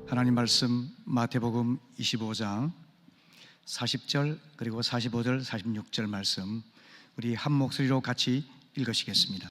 하나님 말씀 마태복음 25장 40절 그리고 45절 46절 말씀 우리 한 목소리로 같이 읽으시겠습니다.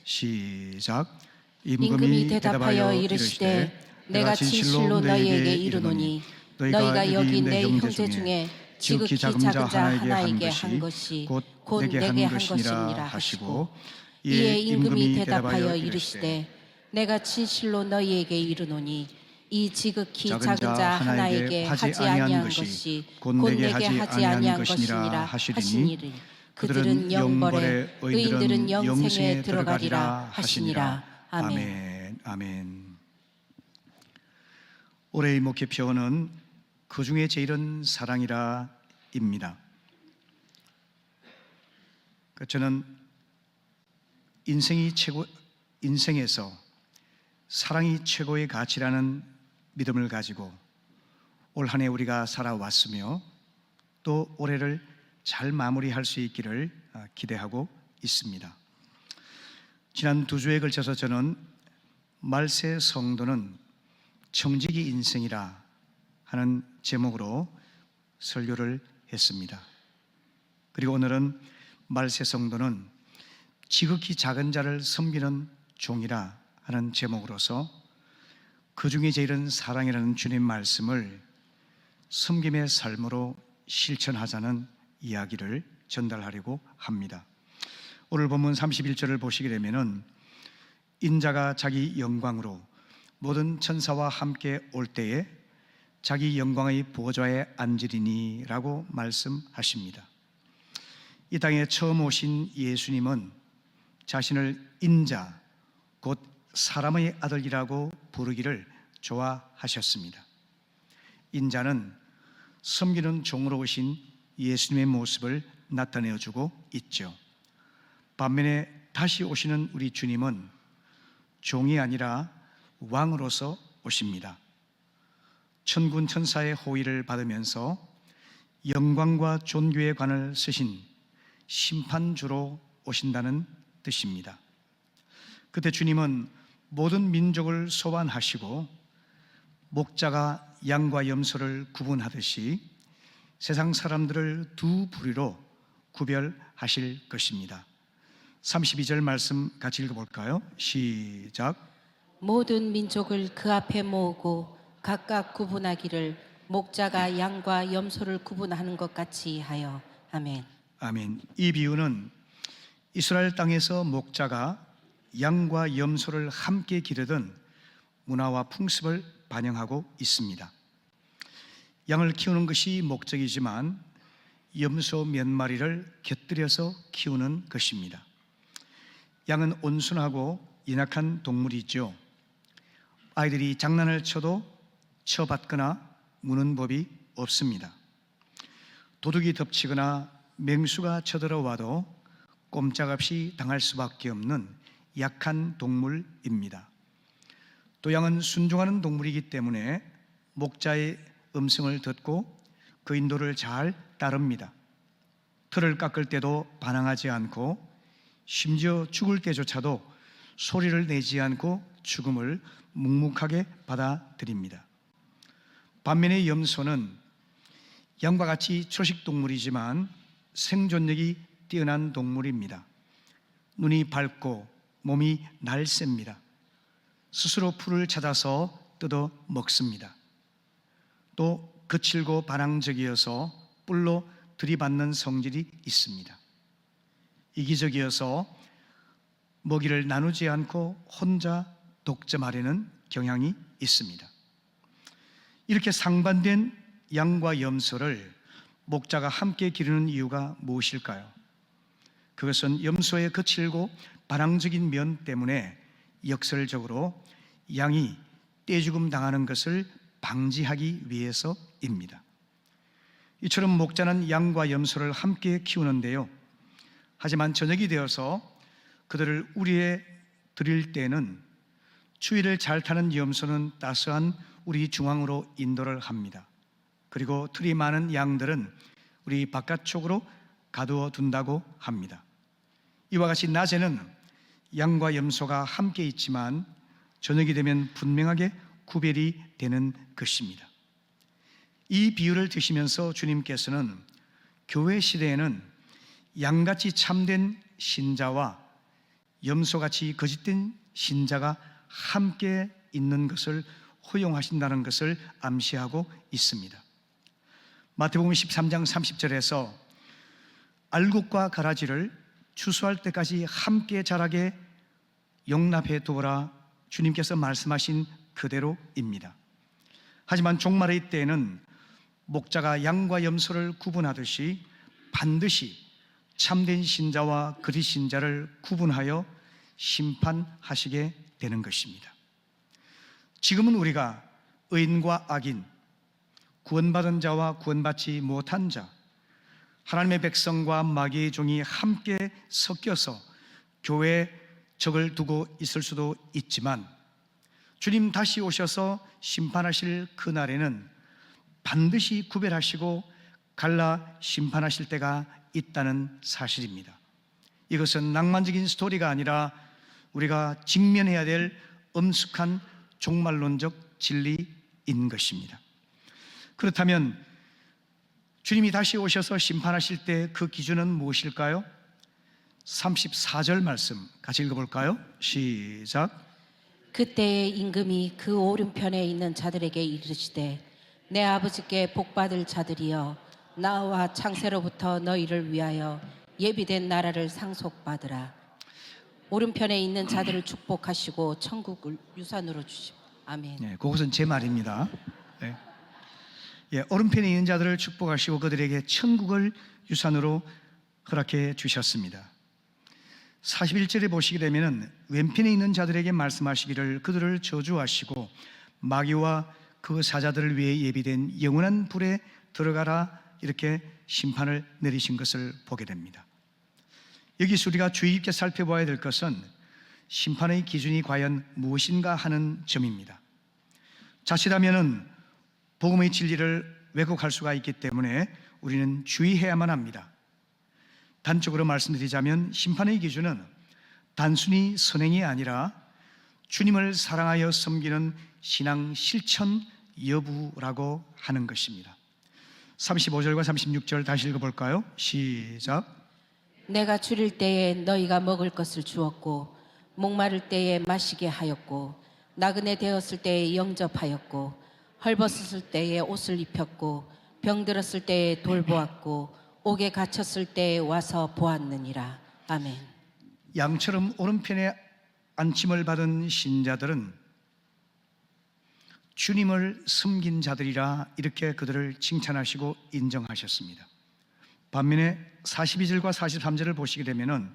시작. 임금이 대답하여 이르시되 내가 진실로 너희에게 이르노니 너희가 여기 내 형제 중에 지극히 작은 자 하나에게 한 것이 곧 내게 한 것이니라 하시고, 이에 임금이 대답하여 이르시되 내가 진실로 너희에게 이르노니 이 지극히 작은 자 하나에게 하지 아니한 것이 곧 내게 하지 아니한 것이니라 하시니니 그들은 영벌에 의인들은 영생에 들어가리라 하시니라. 아멘. 아멘. 올해의 목회표어는 그 중에 제일은 사랑이라 입니다. 저는 인생에서 사랑이 최고의 가치라는 믿음을 가지고 올 한 해 우리가 살아왔으며 또 올해를 잘 마무리할 수 있기를 기대하고 있습니다. 지난 2주에 걸쳐서 저는 말세 성도는 청지기 인생이라 하는 제목으로 설교를 했습니다. 그리고 오늘은 말세 성도는 지극히 작은 자를 섬기는 종이라 하는 제목으로서 그 중에 제일은 사랑이라는 주님 말씀을 섬김의 삶으로 실천하자는 이야기를 전달하려고 합니다. 오늘 본문 31절을 보시게 되면은 인자가 자기 영광으로 모든 천사와 함께 올 때에 자기 영광의 보좌에 앉으리니 라고 말씀하십니다. 이 땅에 처음 오신 예수님은 자신을 인자 곧 사람의 아들이라고 부르기를 좋아하셨습니다. 인자는 섬기는 종으로 오신 예수님의 모습을 나타내어주고 있죠. 반면에 다시 오시는 우리 주님은 종이 아니라 왕으로서 오십니다. 천군 천사의 호의를 받으면서 영광과 존귀의 관을 쓰신 심판주로 오신다는 뜻입니다. 그때 주님은 모든 민족을 소환하시고 목자가 양과 염소를 구분하듯이 세상 사람들을 두 부류로 구별하실 것입니다. 32절 말씀 같이 읽어볼까요? 시작. 모든 민족을 그 앞에 모으고 각각 구분하기를 목자가 양과 염소를 구분하는 것 같이 하여. 아멘. 아멘. 이 비유는 이스라엘 땅에서 목자가 양과 염소를 함께 기르던 문화와 풍습을 반영하고 있습니다. 양을 키우는 것이 목적이지만 염소 몇 마리를 곁들여서 키우는 것입니다. 양은 온순하고 연약한 동물이죠. 아이들이 장난을 쳐도 쳐받거나 무는 법이 없습니다. 도둑이 덮치거나 맹수가 쳐들어와도 꼼짝없이 당할 수밖에 없는 약한 동물입니다. 또 양은 순종하는 동물이기 때문에 목자의 음성을 듣고 그 인도를 잘 따릅니다. 틀을 깎을 때도 반항하지 않고 심지어 죽을 때조차도 소리를 내지 않고 죽음을 묵묵하게 받아들입니다. 반면에 염소는 양과 같이 초식동물이지만 생존력이 뛰어난 동물입니다. 눈이 밝고 몸이 날쌔입니다. 스스로 풀을 찾아서 뜯어 먹습니다. 또 거칠고 반항적이어서 뿔로 들이받는 성질이 있습니다. 이기적이어서 먹이를 나누지 않고 혼자 독점하려는 경향이 있습니다. 이렇게 상반된 양과 염소를 목자가 함께 기르는 이유가 무엇일까요? 그것은 염소의 거칠고 반항적인 면 때문에 역설적으로 양이 떼죽음 당하는 것을 방지하기 위해서입니다. 이처럼 목자는 양과 염소를 함께 키우는데요. 하지만 저녁이 되어서 그들을 우리에 드릴 때는 추위를 잘 타는 염소는 따스한 우리 중앙으로 인도를 합니다. 그리고 틀이 많은 양들은 우리 바깥쪽으로 가두어 둔다고 합니다. 이와 같이 낮에는 양과 염소가 함께 있지만 저녁이 되면 분명하게 구별이 되는 것입니다. 이 비유를 드시면서 주님께서는 교회 시대에는 양같이 참된 신자와 염소같이 거짓된 신자가 함께 있는 것을 허용하신다는 것을 암시하고 있습니다. 마태복음 13장 30절에서 알곡과 가라지를 추수할 때까지 함께 자라게 용납해 두어라 주님께서 말씀하신 그대로입니다. 하지만 종말의 때에는 목자가 양과 염소를 구분하듯이 반드시 참된 신자와 거짓 신자를 구분하여 심판하시게 되는 것입니다. 지금은 우리가 의인과 악인, 구원받은 자와 구원받지 못한 자, 하나님의 백성과 마귀의 종이 함께 섞여서 교회에 적을 두고 있을 수도 있지만 주님 다시 오셔서 심판하실 그날에는 반드시 구별하시고 갈라 심판하실 때가 있다는 사실입니다. 이것은 낭만적인 스토리가 아니라 우리가 직면해야 될 엄숙한 종말론적 진리인 것입니다. 그렇다면 주님이 다시 오셔서 심판하실 때 그 기준은 무엇일까요? 34절 말씀 같이 읽어볼까요? 시작. 그때의 임금이 그 오른편에 있는 자들에게 이르시되 내 아버지께 복받을 자들이여 나와 창세로부터 너희를 위하여 예비된 나라를 상속받으라. 오른편에 있는 자들을 축복하시고 천국을 유산으로 주시고 아멘. 네, 그것은 제 말입니다. 네. 오른편에 있는 자들을 축복하시고 그들에게 천국을 유산으로 허락해 주셨습니다. 41절에 보시게 되면 왼편에 있는 자들에게 말씀하시기를 그들을 저주하시고 마귀와 그 사자들을 위해 예비된 영원한 불에 들어가라 이렇게 심판을 내리신 것을 보게 됩니다. 여기서 우리가 주의 깊게 살펴봐야 될 것은 심판의 기준이 과연 무엇인가 하는 점입니다. 자칫하면 복음의 진리를 왜곡할 수가 있기 때문에 우리는 주의해야만 합니다. 단적으로 말씀드리자면 심판의 기준은 단순히 선행이 아니라 주님을 사랑하여 섬기는 신앙 실천 여부라고 하는 것입니다. 35절과 36절 다시 읽어볼까요? 시작. 내가 줄일 때에 너희가 먹을 것을 주었고 목마를 때에 마시게 하였고 나그네 되었을 때에 영접하였고 헐벗었을 때에 옷을 입혔고 병들었을 때에 돌보았고 옥에 갇혔을 때에 와서 보았느니라. 아멘. 양처럼 오른편에 안침을 받은 신자들은 주님을 섬긴 자들이라 이렇게 그들을 칭찬하시고 인정하셨습니다. 반면에 42절과 43절을 보시게 되면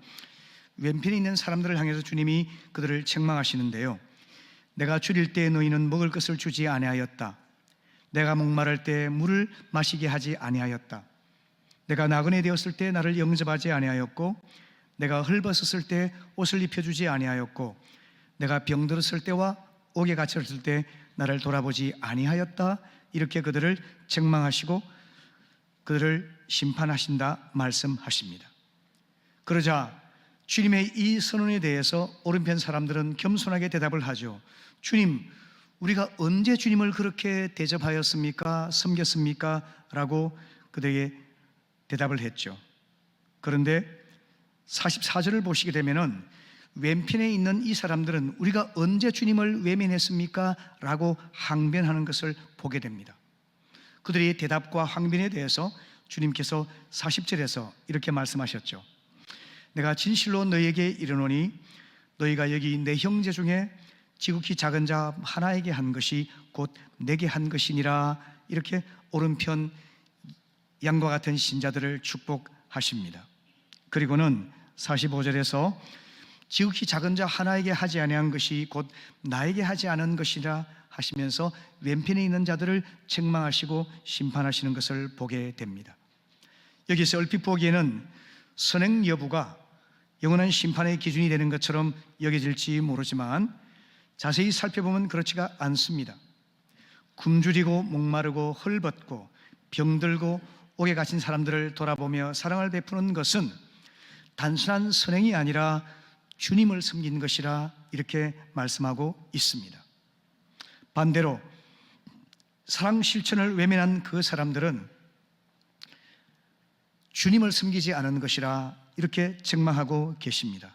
왼편에 있는 사람들을 향해서 주님이 그들을 책망하시는데요. 내가 줄일 때 너희는 먹을 것을 주지 아니하였다. 내가 목마를 때 물을 마시게 하지 아니하였다. 내가 나그네 되었을 때 나를 영접하지 아니하였고 내가 헐벗었을 때 옷을 입혀주지 아니하였고 내가 병들었을 때와 옥에 갇혔을 때 나를 돌아보지 아니하였다. 이렇게 그들을 책망하시고 그들을 심판하신다 말씀하십니다. 그러자 주님의 이 선언에 대해서 오른편 사람들은 겸손하게 대답을 하죠. 주님, 우리가 언제 주님을 그렇게 대접하였습니까? 섬겼습니까? 라고 그들에게 대답을 했죠. 그런데 44절을 보시게 되면은 왼편에 있는 이 사람들은 우리가 언제 주님을 외면했습니까? 라고 항변하는 것을 보게 됩니다. 그들의 대답과 항변에 대해서 주님께서 40절에서 이렇게 말씀하셨죠. 내가 진실로 너희에게 이르노니 너희가 여기 내 형제 중에 지극히 작은 자 하나에게 한 것이 곧 내게 한 것이니라. 이렇게 오른편 양과 같은 신자들을 축복하십니다. 그리고는 45절에서 지극히 작은 자 하나에게 하지 아니한 것이 곧 나에게 하지 않은 것이라 하시면서 왼편에 있는 자들을 책망하시고 심판하시는 것을 보게 됩니다. 여기서 얼핏 보기에는 선행 여부가 영원한 심판의 기준이 되는 것처럼 여겨질지 모르지만 자세히 살펴보면 그렇지가 않습니다. 굶주리고 목마르고 헐벗고 병들고 옥에 갇힌 사람들을 돌아보며 사랑을 베푸는 것은 단순한 선행이 아니라 주님을 섬긴 것이라 이렇게 말씀하고 있습니다. 반대로 사랑 실천을 외면한 그 사람들은 주님을 섬기지 않은 것이라 이렇게 책망하고 계십니다.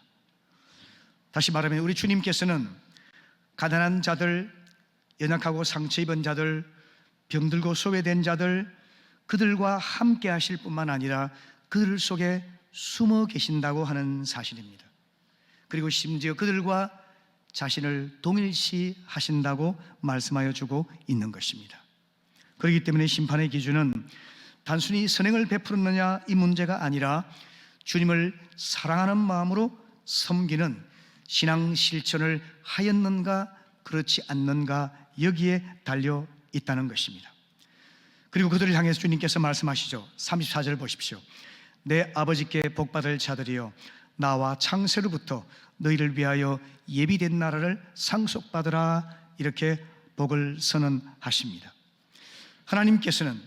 다시 말하면 우리 주님께서는 가난한 자들, 연약하고 상처 입은 자들, 병들고 소외된 자들, 그들과 함께 하실 뿐만 아니라 그들 속에 숨어 계신다고 하는 사실입니다. 그리고 심지어 그들과 자신을 동일시 하신다고 말씀하여 주고 있는 것입니다. 그렇기 때문에 심판의 기준은 단순히 선행을 베풀었느냐 이 문제가 아니라 주님을 사랑하는 마음으로 섬기는 신앙 실천을 하였는가 그렇지 않는가 여기에 달려 있다는 것입니다. 그리고 그들을 향해서 주님께서 말씀하시죠. 34절 보십시오. 내 아버지께 복받을 자들이여 나와 창세로부터 너희를 위하여 예비된 나라를 상속받으라 이렇게 복을 선언하십니다. 하나님께서는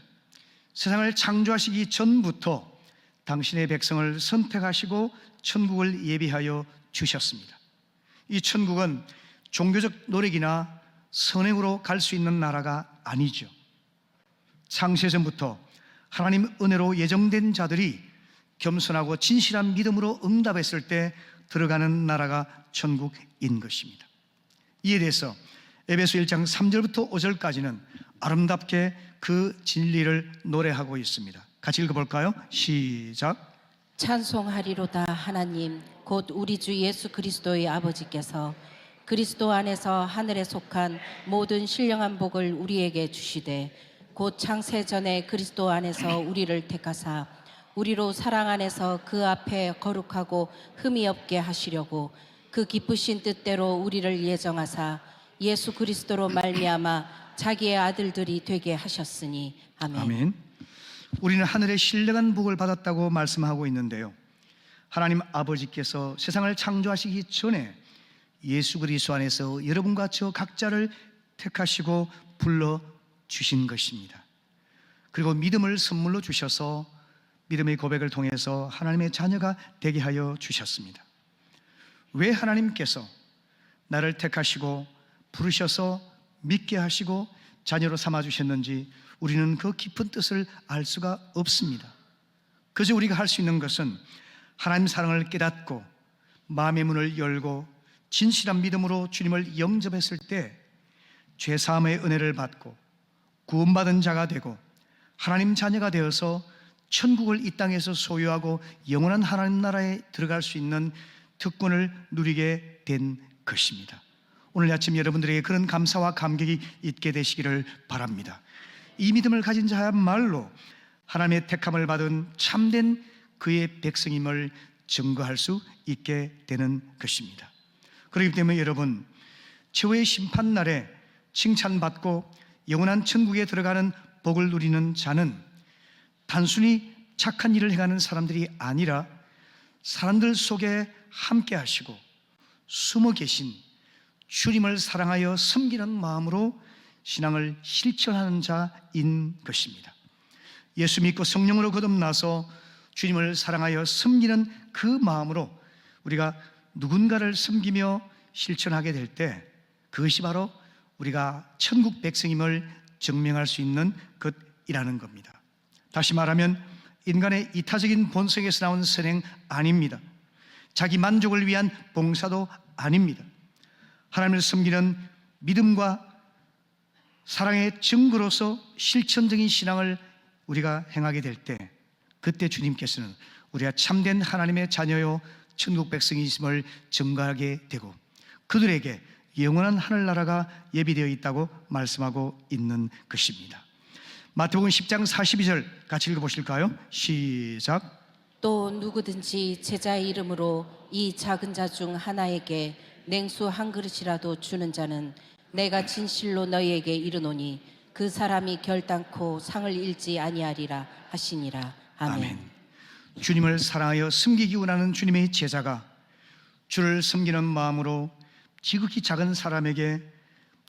세상을 창조하시기 전부터 당신의 백성을 선택하시고 천국을 예비하여 주셨습니다. 이 천국은 종교적 노력이나 선행으로 갈 수 있는 나라가 아니죠. 창세전부터 하나님 은혜로 예정된 자들이 겸손하고 진실한 믿음으로 응답했을 때 들어가는 나라가 천국인 것입니다. 이에 대해서 에베소 1장 3절부터 5절까지는 아름답게 그 진리를 노래하고 있습니다. 같이 읽어볼까요? 시작. 찬송하리로다 하나님 곧 우리 주 예수 그리스도의 아버지께서 그리스도 안에서 하늘에 속한 모든 신령한 복을 우리에게 주시되 곧 창세 전에 그리스도 안에서 우리를 택하사 우리로 사랑 안에서 그 앞에 거룩하고 흠이 없게 하시려고 그 기쁘신 뜻대로 우리를 예정하사 예수 그리스도로 말미암아 자기의 아들들이 되게 하셨으니 아멘. 아멘. 우리는 하늘의 신령한 복을 받았다고 말씀하고 있는데요, 하나님 아버지께서 세상을 창조하시기 전에 예수 그리스도 안에서 여러분과 저 각자를 택하시고 불러주신 것입니다. 그리고 믿음을 선물로 주셔서 믿음의 고백을 통해서 하나님의 자녀가 되게 하여 주셨습니다. 왜 하나님께서 나를 택하시고 부르셔서 믿게 하시고 자녀로 삼아주셨는지 우리는 그 깊은 뜻을 알 수가 없습니다. 그저 우리가 할 수 있는 것은 하나님 사랑을 깨닫고 마음의 문을 열고 진실한 믿음으로 주님을 영접했을 때 죄사함의 은혜를 받고 구원받은 자가 되고 하나님 자녀가 되어서 천국을 이 땅에서 소유하고 영원한 하나님 나라에 들어갈 수 있는 특권을 누리게 된 것입니다. 오늘 아침 여러분들에게 그런 감사와 감격이 있게 되시기를 바랍니다. 이 믿음을 가진 자야말로 하나님의 택함을 받은 참된 그의 백성임을 증거할 수 있게 되는 것입니다. 그렇기 때문에 여러분, 최후의 심판날에 칭찬받고 영원한 천국에 들어가는 복을 누리는 자는 단순히 착한 일을 행하는 사람들이 아니라 사람들 속에 함께 하시고 숨어 계신 주님을 사랑하여 섬기는 마음으로 신앙을 실천하는 자인 것입니다. 예수 믿고 성령으로 거듭나서 주님을 사랑하여 섬기는 그 마음으로 우리가 누군가를 섬기며 실천하게 될 때 그것이 바로 우리가 천국 백성임을 증명할 수 있는 것이라는 겁니다. 다시 말하면 인간의 이타적인 본성에서 나온 선행 아닙니다. 자기 만족을 위한 봉사도 아닙니다. 하나님을 섬기는 믿음과 사랑의 증거로서 실천적인 신앙을 우리가 행하게 될 때 그때 주님께서는 우리가 참된 하나님의 자녀요 천국 백성이심을 증거하게 되고 그들에게 영원한 하늘나라가 예비되어 있다고 말씀하고 있는 것입니다. 마태복음 10장 42절 같이 읽어보실까요? 시작. 또 누구든지 제자의 이름으로 이 작은 자 중 하나에게 냉수 한 그릇이라도 주는 자는 내가 진실로 너희에게 이르노니 그 사람이 결단코 상을 잃지 아니하리라 하시니라. 아멘. 아멘. 주님을 사랑하여 섬기기 원하는 주님의 제자가 주를 섬기는 마음으로 지극히 작은 사람에게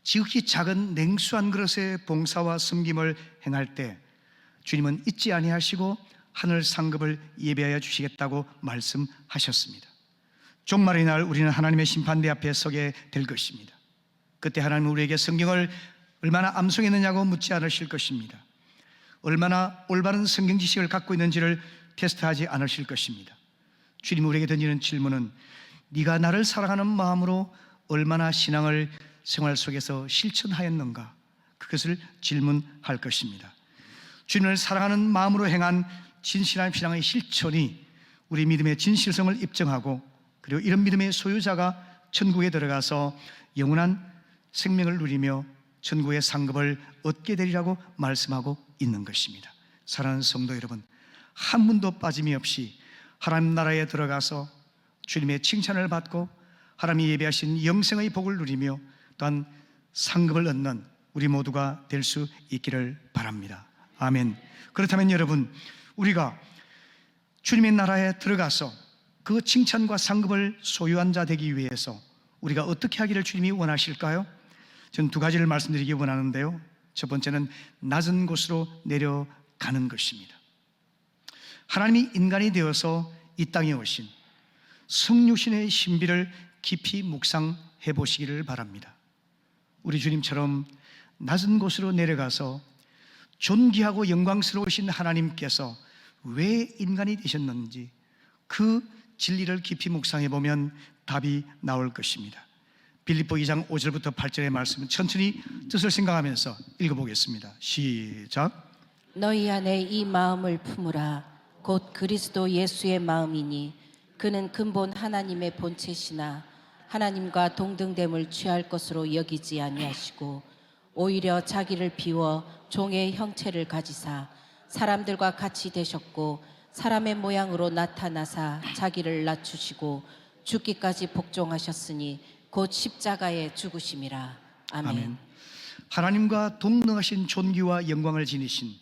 지극히 작은 냉수 한 그릇의 봉사와 섬김을 행할 때 주님은 잊지 아니하시고 하늘 상급을 예비하여 주시겠다고 말씀하셨습니다. 종말의 날 우리는 하나님의 심판대 앞에 서게 될 것입니다. 그때 하나님은 우리에게 성경을 얼마나 암송했느냐고 묻지 않으실 것입니다. 얼마나 올바른 성경 지식을 갖고 있는지를 테스트하지 않으실 것입니다. 주님 우리에게 던지는 질문은 네가 나를 사랑하는 마음으로 얼마나 신앙을 생활 속에서 실천하였는가, 그것을 질문할 것입니다. 주님을 사랑하는 마음으로 행한 진실한 신앙의 실천이 우리 믿음의 진실성을 입증하고, 그리고 이런 믿음의 소유자가 천국에 들어가서 영원한 생명을 누리며 천국의 상급을 얻게 되리라고 말씀하고 있는 것입니다. 사랑하는 성도 여러분, 한 분도 빠짐이 없이 하나님 나라에 들어가서 주님의 칭찬을 받고 하나님이 예배하신 영생의 복을 누리며 또한 상급을 얻는 우리 모두가 될 수 있기를 바랍니다. 아멘. 그렇다면 여러분, 우리가 주님의 나라에 들어가서 그 칭찬과 상급을 소유한 자 되기 위해서 우리가 어떻게 하기를 주님이 원하실까요? 저는 두 가지를 말씀드리기 원하는데요. 첫 번째는 낮은 곳으로 내려가는 것입니다. 하나님이 인간이 되어서 이 땅에 오신 성육신의 신비를 깊이 묵상해 보시기를 바랍니다. 우리 주님처럼 낮은 곳으로 내려가서 존귀하고 영광스러우신 하나님께서 왜 인간이 되셨는지 그 진리를 깊이 묵상해 보면 답이 나올 것입니다. 빌립보 2장 5절부터 8절의 말씀은 천천히 뜻을 생각하면서 읽어보겠습니다. 시작. 너희 안에 이 마음을 품으라. 곧 그리스도 예수의 마음이니 그는 근본 하나님의 본체시나 하나님과 동등됨을 취할 것으로 여기지 아니하시고 오히려 자기를 비워 종의 형체를 가지사 사람들과 같이 되셨고 사람의 모양으로 나타나사 자기를 낮추시고 죽기까지 복종하셨으니 곧 십자가에 죽으심이라. 아멘. 아멘. 하나님과 동등하신 존귀와 영광을 지니신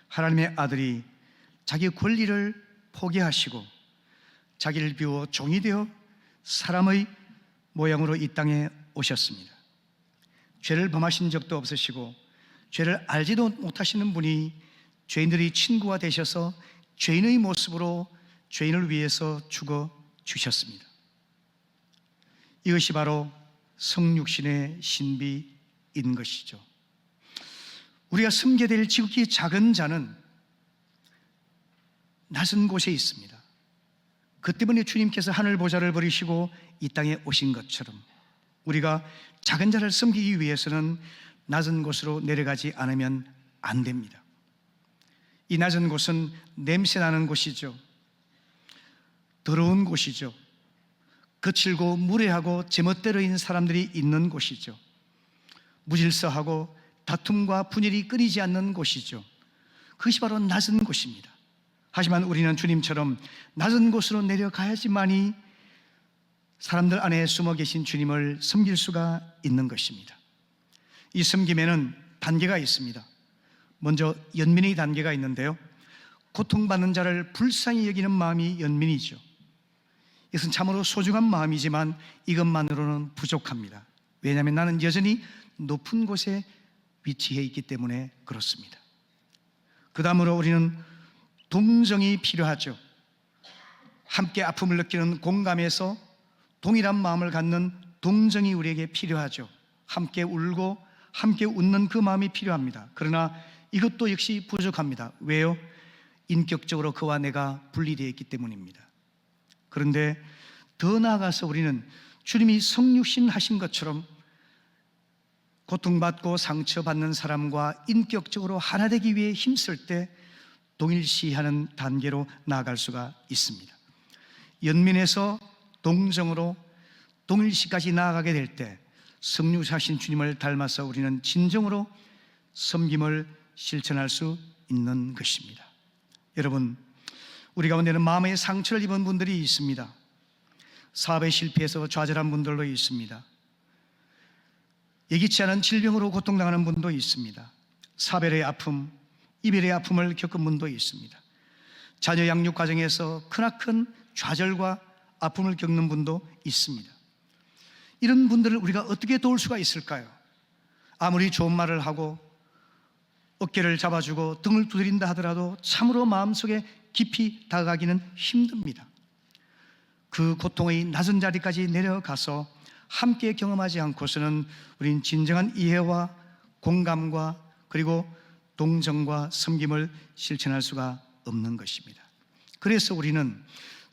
하나님의 아들이 자기 권리를 포기하시고 자기를 비워 종이 되어 사람의 모양으로 이 땅에 오셨습니다. 죄를 범하신 적도 없으시고 죄를 알지도 못하시는 분이 죄인들의 친구가 되셔서 죄인의 모습으로 죄인을 위해서 죽어 주셨습니다. 이것이 바로 성육신의 신비인 것이죠. 우리가 섬겨야 될 지극히 작은 자는 낮은 곳에 있습니다. 그 때문에 주님께서 하늘 보좌를 버리시고 이 땅에 오신 것처럼 우리가 작은 자를 섬기기 위해서는 낮은 곳으로 내려가지 않으면 안 됩니다. 이 낮은 곳은 냄새나는 곳이죠. 더러운 곳이죠. 거칠고 무례하고 제멋대로인 사람들이 있는 곳이죠. 무질서하고 다툼과 분열이 끊이지 않는 곳이죠. 그것이 바로 낮은 곳입니다. 하지만 우리는 주님처럼 낮은 곳으로 내려가야지만이 사람들 안에 숨어 계신 주님을 섬길 수가 있는 것입니다. 이 섬김에는 단계가 있습니다. 먼저 연민의 단계가 있는데요, 고통받는 자를 불쌍히 여기는 마음이 연민이죠. 이것은 참으로 소중한 마음이지만 이것만으로는 부족합니다. 왜냐하면 나는 여전히 높은 곳에 위치해 있기 때문에 그렇습니다. 그 다음으로 우리는 동정이 필요하죠. 함께 아픔을 느끼는 공감에서 동일한 마음을 갖는 동정이 우리에게 필요하죠. 함께 울고 함께 웃는 그 마음이 필요합니다. 그러나 이것도 역시 부족합니다. 왜요? 인격적으로 그와 내가 분리되어 있기 때문입니다. 그런데 더 나아가서 우리는 주님이 성육신 하신 것처럼 고통받고 상처받는 사람과 인격적으로 하나 되기 위해 힘쓸 때 동일시하는 단계로 나아갈 수가 있습니다. 연민에서 동정으로 동일시까지 나아가게 될 때 성육하신 주님을 닮아서 우리는 진정으로 섬김을 실천할 수 있는 것입니다. 여러분, 우리 가운데는 마음의 상처를 입은 분들이 있습니다. 사업에 실패해서 좌절한 분들도 있습니다. 예기치 않은 질병으로 고통당하는 분도 있습니다. 사별의 아픔, 이별의 아픔을 겪은 분도 있습니다. 자녀 양육 과정에서 크나큰 좌절과 아픔을 겪는 분도 있습니다. 이런 분들을 우리가 어떻게 도울 수가 있을까요? 아무리 좋은 말을 하고 어깨를 잡아주고 등을 두드린다 하더라도 참으로 마음속에 깊이 다가가기는 힘듭니다. 그 고통의 낮은 자리까지 내려가서 함께 경험하지 않고서는 우린 진정한 이해와 공감과 그리고 동정과 섬김을 실천할 수가 없는 것입니다. 그래서 우리는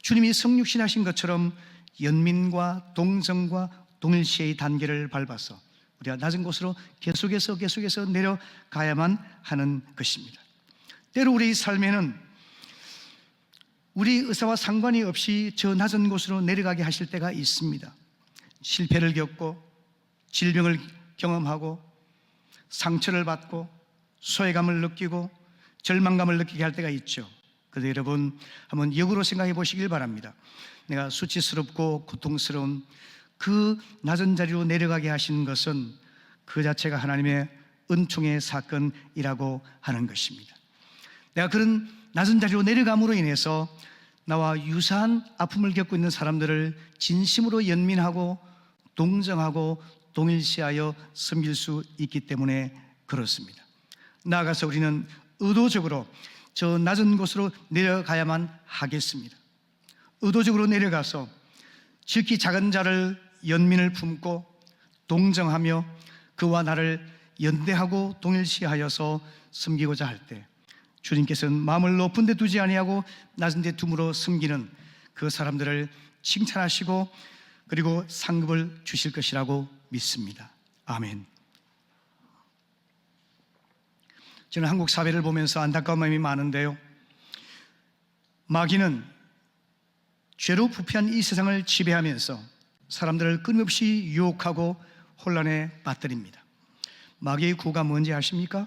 주님이 성육신하신 것처럼 연민과 동정과 동일시의 단계를 밟아서 우리가 낮은 곳으로 계속해서 내려가야만 하는 것입니다. 때로 우리 삶에는 우리 의사와 상관이 없이 저 낮은 곳으로 내려가게 하실 때가 있습니다. 실패를 겪고 질병을 경험하고 상처를 받고 소외감을 느끼고 절망감을 느끼게 할 때가 있죠. 그래서 여러분 한번 역으로 생각해 보시길 바랍니다. 내가 수치스럽고 고통스러운 그 낮은 자리로 내려가게 하신 것은 그 자체가 하나님의 은총의 사건이라고 하는 것입니다. 내가 그런 낮은 자리로 내려감으로 인해서 나와 유사한 아픔을 겪고 있는 사람들을 진심으로 연민하고 동정하고 동일시하여 섬길 수 있기 때문에 그렇습니다. 나아가서 우리는 의도적으로 저 낮은 곳으로 내려가야만 하겠습니다. 의도적으로 내려가서 지극히 작은 자를 연민을 품고 동정하며 그와 나를 연대하고 동일시하여서 섬기고자 할 때 주님께서는 마음을 높은 데 두지 아니하고 낮은 데 둠으로 섬기는 그 사람들을 칭찬하시고 그리고 상급을 주실 것이라고 믿습니다. 아멘. 저는 한국 사회를 보면서 안타까운 마음이 많은데요, 마귀는 죄로 부패한 이 세상을 지배하면서 사람들을 끊임없이 유혹하고 혼란에 빠뜨립니다. 마귀의 구가 뭔지 아십니까?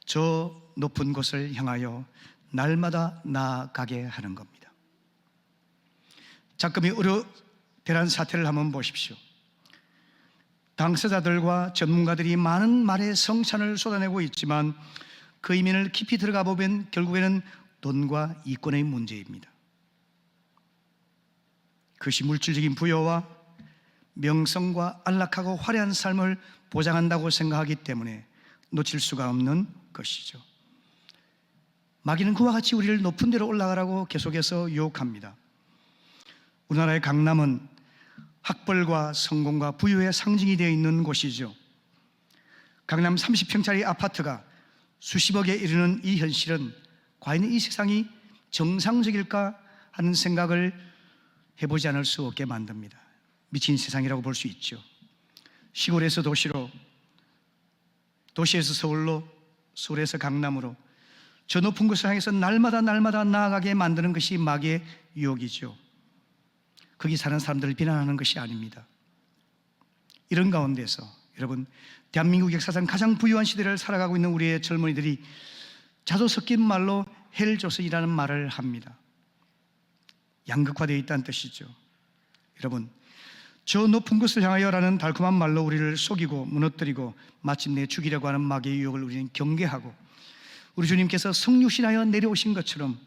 저 높은 곳을 향하여 날마다 나아가게 하는 겁니다. 작금이 대란 사태를 한번 보십시오. 당사자들과 전문가들이 많은 말의 성찬을 쏟아내고 있지만 그 이면을 깊이 들어가 보면 결국에는 돈과 이권의 문제입니다. 그것이 물질적인 부여와 명성과 안락하고 화려한 삶을 보장한다고 생각하기 때문에 놓칠 수가 없는 것이죠. 마귀는 그와 같이 우리를 높은 데로 올라가라고 계속해서 유혹합니다. 우리나라의 강남은 학벌과 성공과 부유의 상징이 되어 있는 곳이죠. 강남 30평짜리 아파트가 수십억에 이르는 이 현실은 과연 이 세상이 정상적일까 하는 생각을 해보지 않을 수 없게 만듭니다. 미친 세상이라고 볼 수 있죠. 시골에서 도시로, 도시에서 서울로, 서울에서 강남으로 저 높은 곳을 향해서 날마다 나아가게 만드는 것이 마귀의 유혹이죠. 거기 사는 사람들을 비난하는 것이 아닙니다. 이런 가운데서 여러분, 대한민국 역사상 가장 부유한 시대를 살아가고 있는 우리의 젊은이들이 자주 섞인 말로 헬조선이라는 말을 합니다. 양극화되어 있다는 뜻이죠. 여러분, 저 높은 곳을 향하여라는 달콤한 말로 우리를 속이고 무너뜨리고 마침내 죽이려고 하는 마귀의 유혹을 우리는 경계하고 우리 주님께서 성육신하여 내려오신 것처럼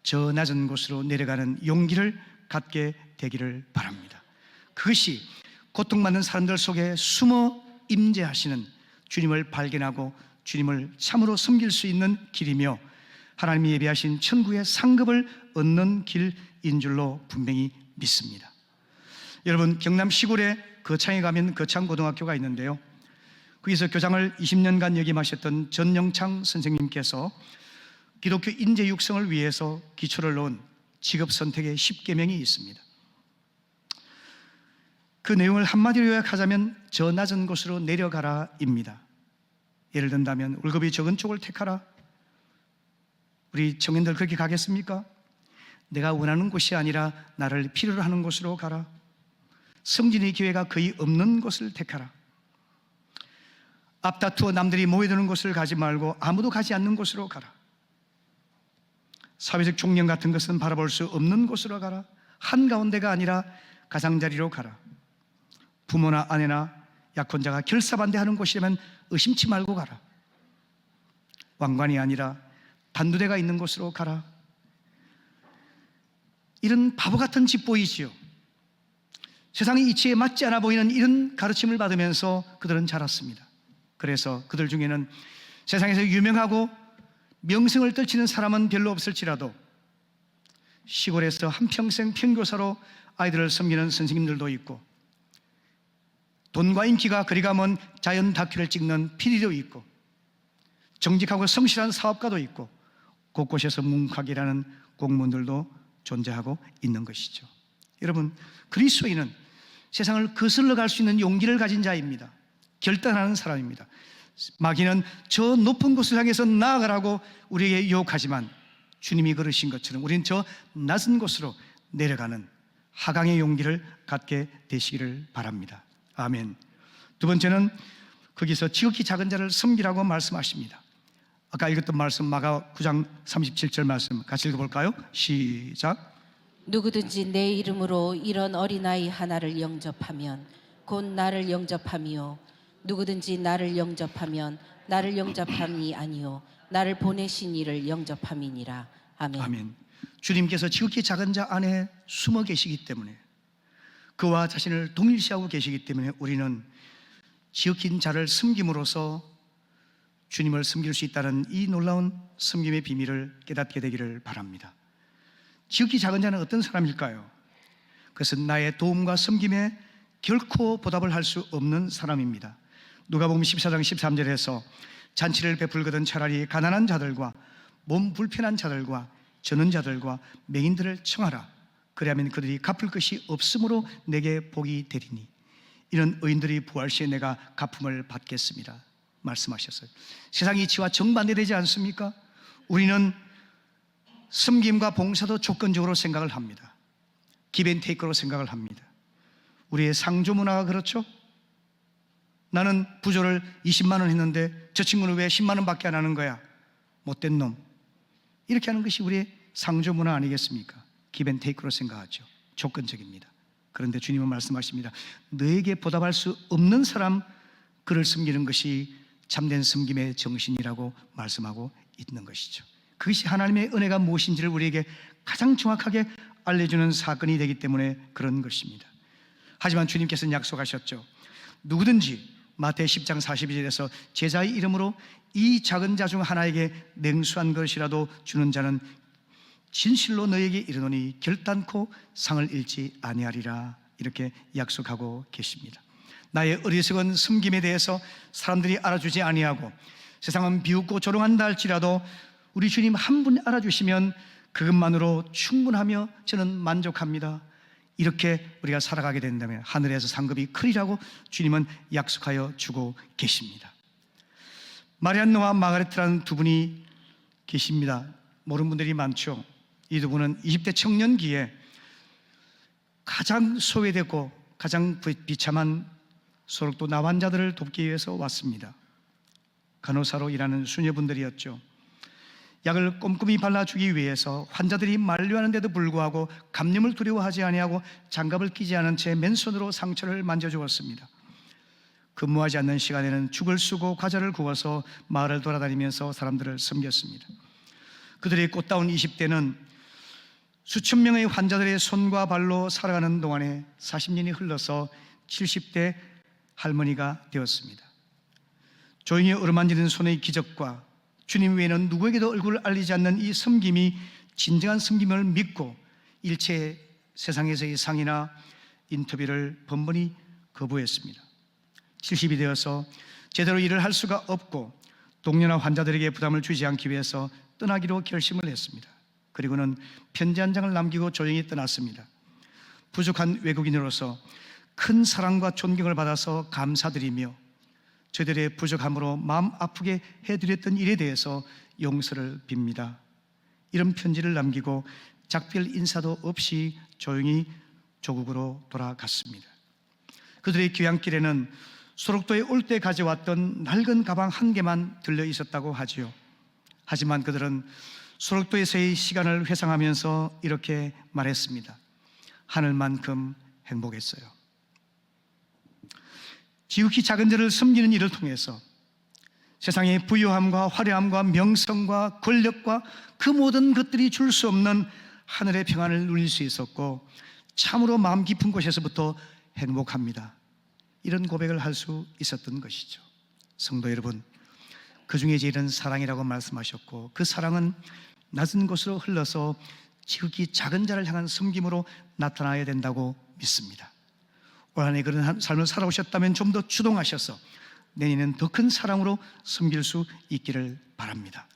저 낮은 곳으로 내려가는 용기를 갖게 되기를 바랍니다. 그것이 고통받는 사람들 속에 숨어 임재하시는 주님을 발견하고 주님을 참으로 섬길 수 있는 길이며 하나님이 예비하신 천국의 상급을 얻는 길인 줄로 분명히 믿습니다. 여러분, 경남 시골에 거창에 가면 거창고등학교가 있는데요, 거기서 교장을 20년간 역임하셨던 전영창 선생님께서 기독교 인재 육성을 위해서 기초를 놓은 직업 선택의 10계명이 있습니다. 그 내용을 한마디로 요약하자면 저 낮은 곳으로 내려가라입니다. 예를 든다면 월급이 적은 쪽을 택하라. 우리 청년들 그렇게 가겠습니까? 내가 원하는 곳이 아니라 나를 필요로 하는 곳으로 가라. 성진의 기회가 거의 없는 곳을 택하라. 앞다투어 남들이 모여드는 곳을 가지 말고 아무도 가지 않는 곳으로 가라. 사회적 종령 같은 것은 바라볼 수 없는 곳으로 가라. 한가운데가 아니라 가장자리로 가라. 부모나 아내나 약혼자가 결사반대하는 곳이라면 의심치 말고 가라. 왕관이 아니라 단두대가 있는 곳으로 가라. 이런 바보 같은 집 보이지요? 세상의 이치에 맞지 않아 보이는 이런 가르침을 받으면서 그들은 자랐습니다. 그래서 그들 중에는 세상에서 유명하고 명성을 떨치는 사람은 별로 없을지라도 시골에서 한평생 평교사로 아이들을 섬기는 선생님들도 있고 돈과 인기가 그리가 먼 자연 다큐를 찍는 PD도 있고, 정직하고 성실한 사업가도 있고, 곳곳에서 묵묵하게 일하는 공무원들도 존재하고 있는 것이죠. 여러분, 그리스도인은 세상을 거슬러 갈 수 있는 용기를 가진 자입니다. 결단하는 사람입니다. 마귀는 저 높은 곳을 향해서 나아가라고 우리에게 유혹하지만 주님이 걸으신 것처럼 우리는 저 낮은 곳으로 내려가는 하강의 용기를 갖게 되시기를 바랍니다. 아멘. 두 번째는 거기서 지극히 작은 자를 섬기라고 말씀하십니다. 아까 읽었던 말씀 마가 9장 37절 말씀 같이 읽어볼까요? 시작. 누구든지 내 이름으로 이런 어린아이 하나를 영접하면 곧 나를 영접함이요 누구든지 나를 영접하면 나를 영접함이 아니요 나를 보내신 이를 영접함이니라. 아멘. 아멘. 주님께서 지극히 작은 자 안에 숨어 계시기 때문에, 그와 자신을 동일시하고 계시기 때문에 우리는 지극히 자를 섬김으로써 주님을 섬길 수 있다는 이 놀라운 섬김의 비밀을 깨닫게 되기를 바랍니다. 지극히 작은 자는 어떤 사람일까요? 그것은 나의 도움과 섬김에 결코 보답을 할 수 없는 사람입니다. 누가복음 14장 13절에서 잔치를 베풀거든 차라리 가난한 자들과 몸 불편한 자들과 저는 자들과 맹인들을 청하라. 그리하면 그들이 갚을 것이 없으므로 내게 복이 되리니 이런 의인들이 부활 시에 내가 갚음을 받겠습니다 말씀하셨어요. 세상이 이치와 정반대되지 않습니까? 우리는 섬김과 봉사도 조건적으로 생각을 합니다. 기브앤테이크로 생각을 합니다. 우리의 상조 문화가 그렇죠? 나는 부조를 20만 원 했는데 저 친구는 왜 10만 원밖에 안 하는 거야? 못된 놈. 이렇게 하는 것이 우리의 상조 문화 아니겠습니까? 기브앤테이크로 생각하죠. 조건적입니다. 그런데 주님은 말씀하십니다. 너에게 보답할 수 없는 사람, 그를 섬기는 것이 참된 섬김의 정신이라고 말씀하고 있는 것이죠. 그것이 하나님의 은혜가 무엇인지를 우리에게 가장 정확하게 알려주는 사건이 되기 때문에 그런 것입니다. 하지만 주님께서는 약속하셨죠. 누구든지 마태 10장 42절에서 제자의 이름으로 이 작은 자 중 하나에게 냉수한 것이라도 주는 자는 진실로 너에게 이르노니 결단코 상을 잃지 아니하리라, 이렇게 약속하고 계십니다. 나의 어리석은 섬김에 대해서 사람들이 알아주지 아니하고 세상은 비웃고 조롱한다 할지라도 우리 주님 한 분 알아주시면 그것만으로 충분하며 저는 만족합니다. 이렇게 우리가 살아가게 된다면 하늘에서 상급이 크리라고 주님은 약속하여 주고 계십니다. 마리안느와 마가레트라는 두 분이 계십니다. 모르는 분들이 많죠. 이 두 분은 20대 청년기에 가장 소외되고 가장 비참한 소록도 나환자들을 돕기 위해서 왔습니다. 간호사로 일하는 수녀분들이었죠. 약을 꼼꼼히 발라주기 위해서 환자들이 만류하는데도 불구하고 감염을 두려워하지 아니하고 장갑을 끼지 않은 채 맨손으로 상처를 만져주었습니다. 근무하지 않는 시간에는 죽을 쓰고 과자를 구워서 마을을 돌아다니면서 사람들을 섬겼습니다. 그들의 꽃다운 20대는 수천 명의 환자들의 손과 발로 살아가는 동안에 40년이 흘러서 70대 할머니가 되었습니다. 조용히 어루만지는 손의 기적과 주님 외에는 누구에게도 얼굴을 알리지 않는 이 섬김이 진정한 섬김을 믿고 일체 세상에서의 상이나 인터뷰를 번번이 거부했습니다. 70이 되어서 제대로 일을 할 수가 없고 동료나 환자들에게 부담을 주지 않기 위해서 떠나기로 결심을 했습니다. 그리고는 편지 한 장을 남기고 조용히 떠났습니다. 부족한 외국인으로서 큰 사랑과 존경을 받아서 감사드리며 저희들의 부족함으로 마음 아프게 해드렸던 일에 대해서 용서를 빕니다. 이런 편지를 남기고 작별 인사도 없이 조용히 조국으로 돌아갔습니다. 그들의 귀향길에는 소록도에 올 때 가져왔던 낡은 가방 한 개만 들려 있었다고 하지요. 하지만 그들은 소록도에서의 시간을 회상하면서 이렇게 말했습니다. 하늘만큼 행복했어요. 지극히 작은 자를 섬기는 일을 통해서 세상의 부유함과 화려함과 명성과 권력과 그 모든 것들이 줄 수 없는 하늘의 평안을 누릴 수 있었고 참으로 마음 깊은 곳에서부터 행복합니다. 이런 고백을 할 수 있었던 것이죠. 성도 여러분, 그 중에 제일은 사랑이라고 말씀하셨고 그 사랑은 낮은 곳으로 흘러서 지극히 작은 자를 향한 섬김으로 나타나야 된다고 믿습니다. 올 한 해 그런 삶을 살아오셨다면 좀 더 주동하셔서 내년에는 더 큰 사랑으로 섬길 수 있기를 바랍니다.